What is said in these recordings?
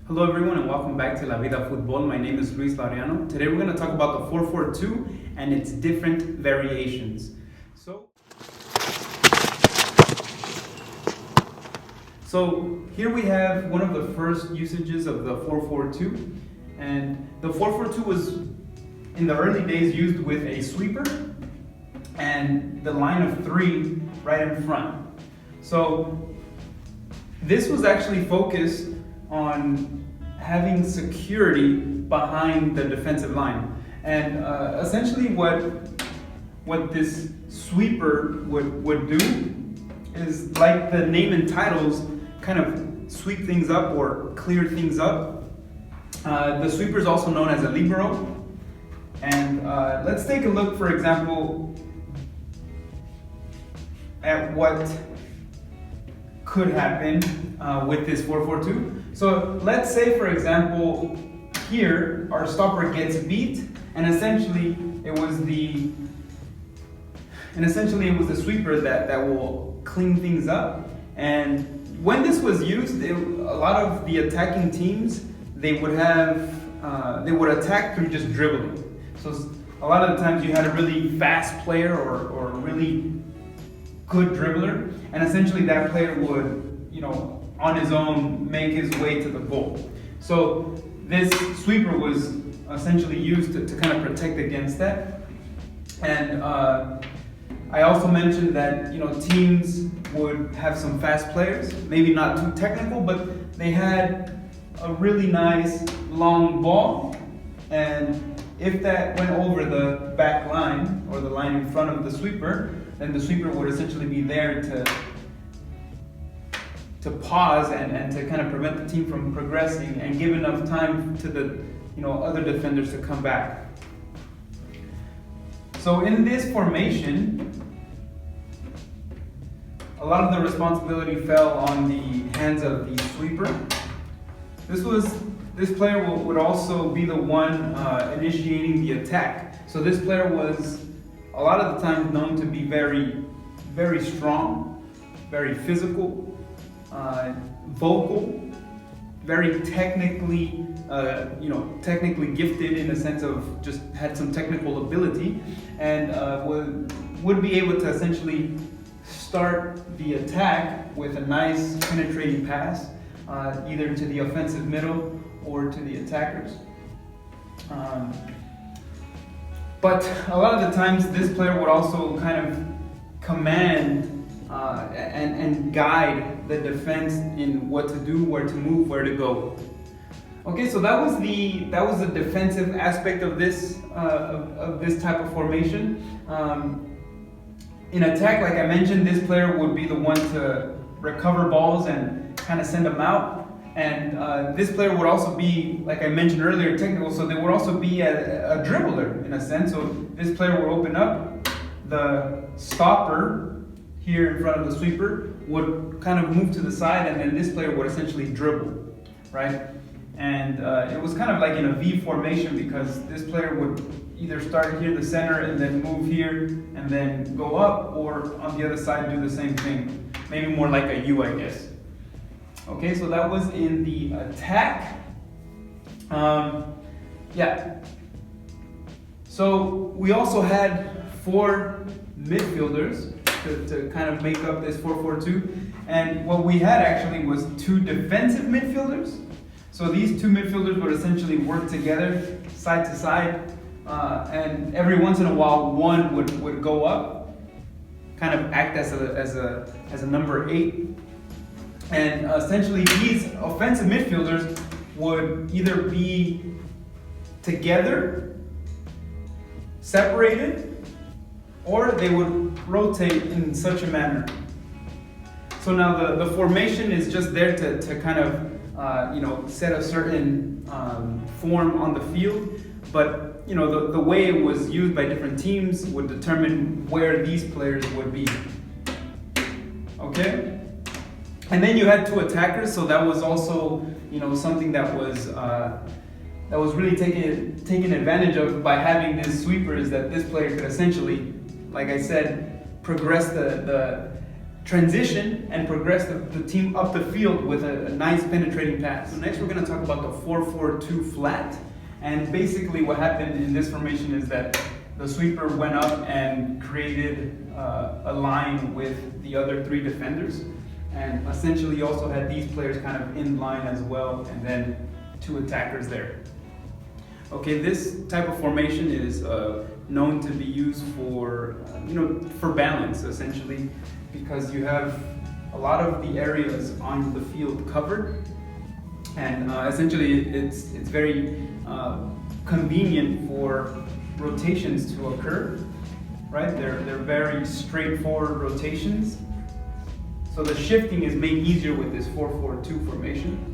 Hello everyone and welcome back to Vida Fútbol. My name is Luis Laureano. Today we're going to talk about the 4-4-2 and its different variations. So here we have one of the first usages of the 4-4-2, and the 4-4-2 was in the early days used with a sweeper and the line of three right in front. So this was actually focused on having security behind the defensive line, and essentially what this sweeper would do is, like the name entitles, kind of sweep things up or clear things up. The sweeper is also known as a Libero, and let's take a look, for example, at what could happen with this 4-4-2. So let's say, for example, here our stopper gets beat, and essentially it was the sweeper that will clean things up. And when this was used, a lot of the attacking teams, they would attack through just dribbling. So a lot of the times you had a really fast player or a really good dribbler, and essentially that player would, on his own make his way to the goal. So this sweeper was essentially used to kind of protect against that. And I also mentioned that teams would have some fast players, maybe not too technical, but they had a really nice long ball, and if that went over the back line or the line in front of the sweeper, then the sweeper would essentially be there to pause and to kind of prevent the team from progressing and give enough time to the other defenders to come back. So in this formation, a lot of the responsibility fell on the hands of the sweeper. This player would also be the one initiating the attack. So this player was a lot of the time known to be very, very strong, very physical, vocal, very technically gifted in the sense of just had some technical ability, and would be able to essentially start the attack with a nice penetrating pass, either to the offensive middle or to the attackers. But a lot of the times this player would also kind of command and guide the defense in what to do, where to move, where to go. Okay, so that was the defensive aspect of this type of formation. In attack, like I mentioned, this player would be the one to recover balls and kind of send them out. And this player would also be, like I mentioned earlier, technical, so they would also be a dribbler in a sense. So this player would open up, the stopper here in front of the sweeper would kind of move to the side, and then this player would essentially dribble, right? And it was kind of like in a V formation, because this player would either start here, the center, and then move here, and then go up, or on the other side do the same thing. Maybe more like a U, I guess. Okay, so that was in the attack. So we also had 4 midfielders to kind of make up this 4-4-2. And what we had actually was 2 defensive midfielders. So these 2 midfielders would essentially work together side to side, and every once in a while one would go up, kind of act as a number 8. And essentially these offensive midfielders would either be together, separated, or they would rotate in such a manner. So now the formation is just there to kind of set a certain form on the field, but the way it was used by different teams would determine where these players would be. Okay? And then you had 2 attackers, so that was also something that was really taken advantage of by having this sweeper, is that this player could essentially, like I said, progress transition and progress the team up the field with a nice penetrating pass. So next we're going to talk about the 4-4-2 flat. And basically what happened in this formation is that the sweeper went up and created a line with the other 3 defenders. And essentially you also had these players kind of in line as well, and then 2 attackers there. Okay, this type of formation is known to be used for, for balance essentially, because you have a lot of the areas on the field covered, and essentially it's very convenient for rotations to occur, right? They're very straightforward rotations. So the shifting is made easier with this 4-4-2 formation.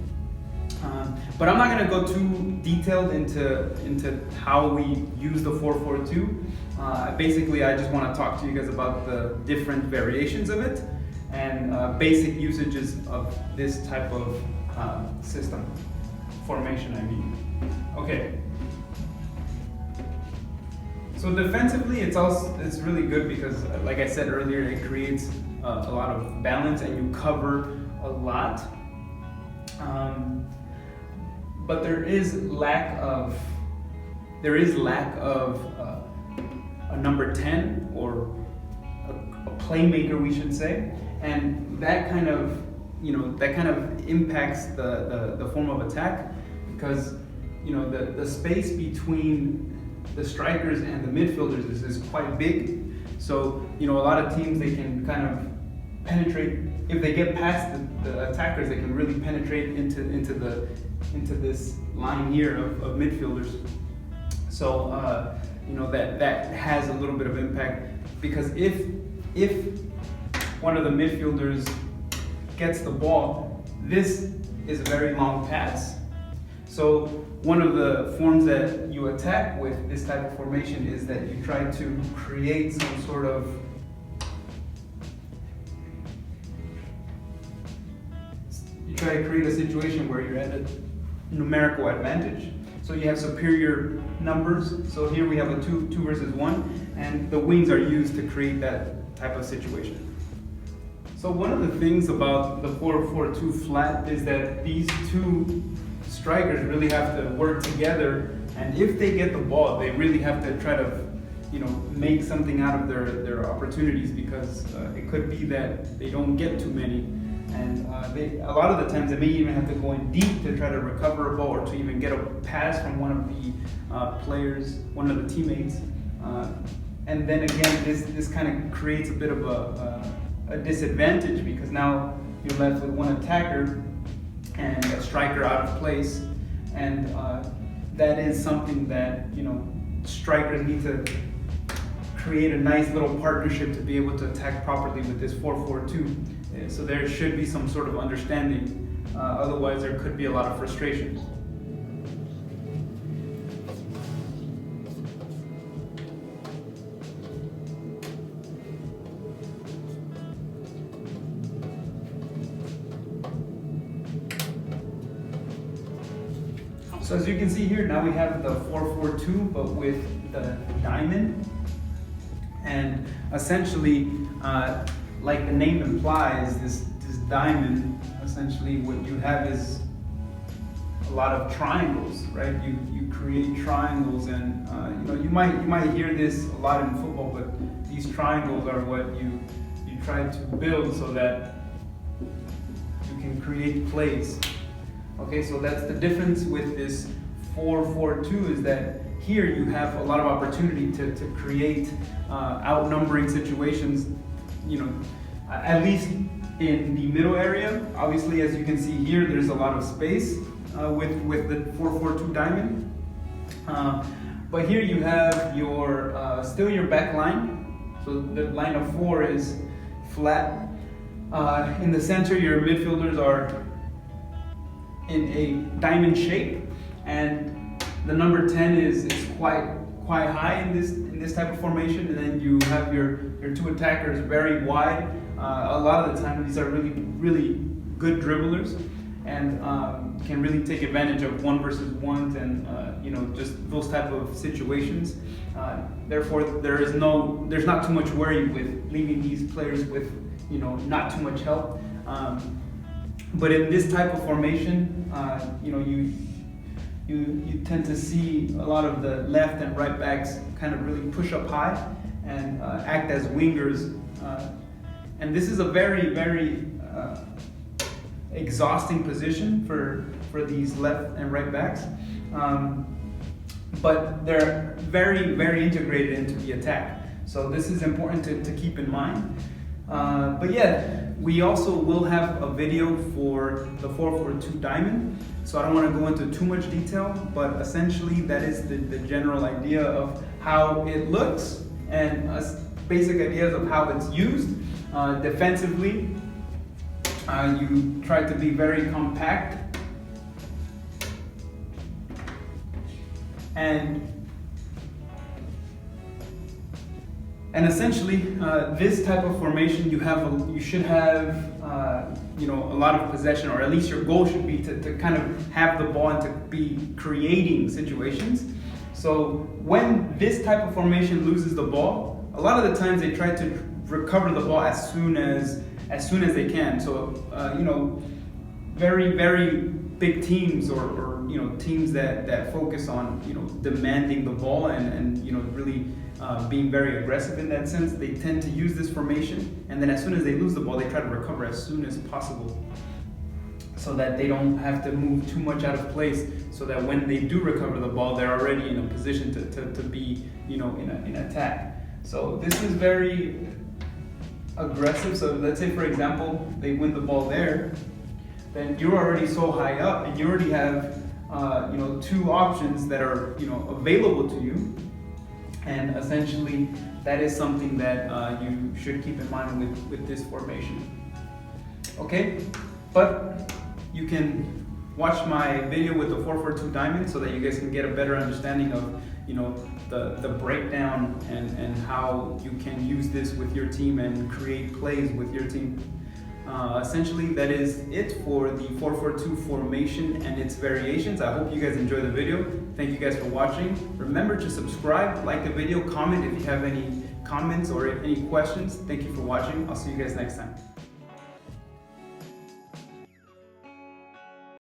But I'm not going to go too detailed into how we use the 4-4-2. Basically, I just want to talk to you guys about the different variations of it and basic usages of this type of system, formation, I mean. Okay. So defensively, it's really good because, like I said earlier, it creates a lot of balance and you cover a lot. But there is lack of a number 10 or a playmaker, we should say, and that kind of impacts the form of attack, because the space between the strikers and the midfielders is quite big. So a lot of teams, they can kind of penetrate. If they get past the attackers, they can really penetrate into this line here of midfielders. So that has a little bit of impact, because if one of the midfielders gets the ball, this is a very long pass. So one of the forms that you attack with this type of formation is that you try to create some sort of a situation where you're at a numerical advantage. So you have superior numbers. So here we have a 2 versus 1, and the wings are used to create that type of situation. So one of the things about the 4-4-2 flat is that these 2 strikers really have to work together, and if they get the ball, they really have to try to make something out of their opportunities, because it could be that they don't get too many. And a lot of the times they may even have to go in deep to try to recover a ball, or to even get a pass from one of the players, one of the teammates. And then again, this kind of creates a bit of a disadvantage, because now you're left with one attacker and a striker out of place. And that is something that strikers need to create a nice little partnership to be able to attack properly with this 4-4-2. So there should be some sort of understanding, otherwise there could be a lot of frustration. So as you can see here, now we have the 4-4-2, but with the diamond. And essentially, like the name implies, this diamond, essentially what you have is a lot of triangles, right? You create triangles, and you might hear this a lot in football, but these triangles are what you try to build so that you can create plays. Okay, so that's the difference with this 4-4-2, is that here you have a lot of opportunity to create outnumbering situations, at least in the middle area. Obviously, as you can see here, there's a lot of space with the 4-4-2 diamond. But here you have your still your back line. So the line of 4 is flat. In the center, your midfielders are in a diamond shape, and the number 10 is quite high in this type of formation. And then you have your 2 attackers very wide. A lot of the time, these are really good dribblers, and can really take advantage of 1 versus 1s and just those type of situations. Therefore, there's not too much worry with leaving these players with not too much help. But in this type of formation, you tend to see a lot of the left and right backs kind of really push up high and act as wingers. And this is a very, very exhausting position for these left and right backs. But they're very, very integrated into the attack. So this is important to keep in mind. But yeah, we also will have a video for the 4-4-2 diamond. So I don't want to go into too much detail, but essentially that is the general idea of how it looks and basic ideas of how it's used. Defensively, you try to be very compact and essentially this type of formation you should have a lot of possession, or at least your goal should be to kind of have the ball and to be creating situations. So when this type of formation loses the ball, a lot of the times they try to recover the ball as soon as they can. So very, very big teams or teams that focus on demanding the ball and really being very aggressive in that sense, they tend to use this formation, and then as soon as they lose the ball, they try to recover as soon as possible so that they don't have to move too much out of place, so that when they do recover the ball, they're already in a position to be in attack. So this is very aggressive. So let's say, for example, they win the ball there, then you're already so high up and you already have two options that are available to you. And essentially, that is something that you should keep in mind with this formation. Okay, but you can watch my video with the 4-4-2 diamond so that you guys can get a better understanding of the breakdown and how you can use this with your team and create plays with your team. Essentially, that is it for the 4-4-2 formation and its variations. I hope you guys enjoyed the video. Thank you guys for watching. Remember to subscribe, like the video, comment if you have any comments or any questions. Thank you for watching. I'll see you guys next time.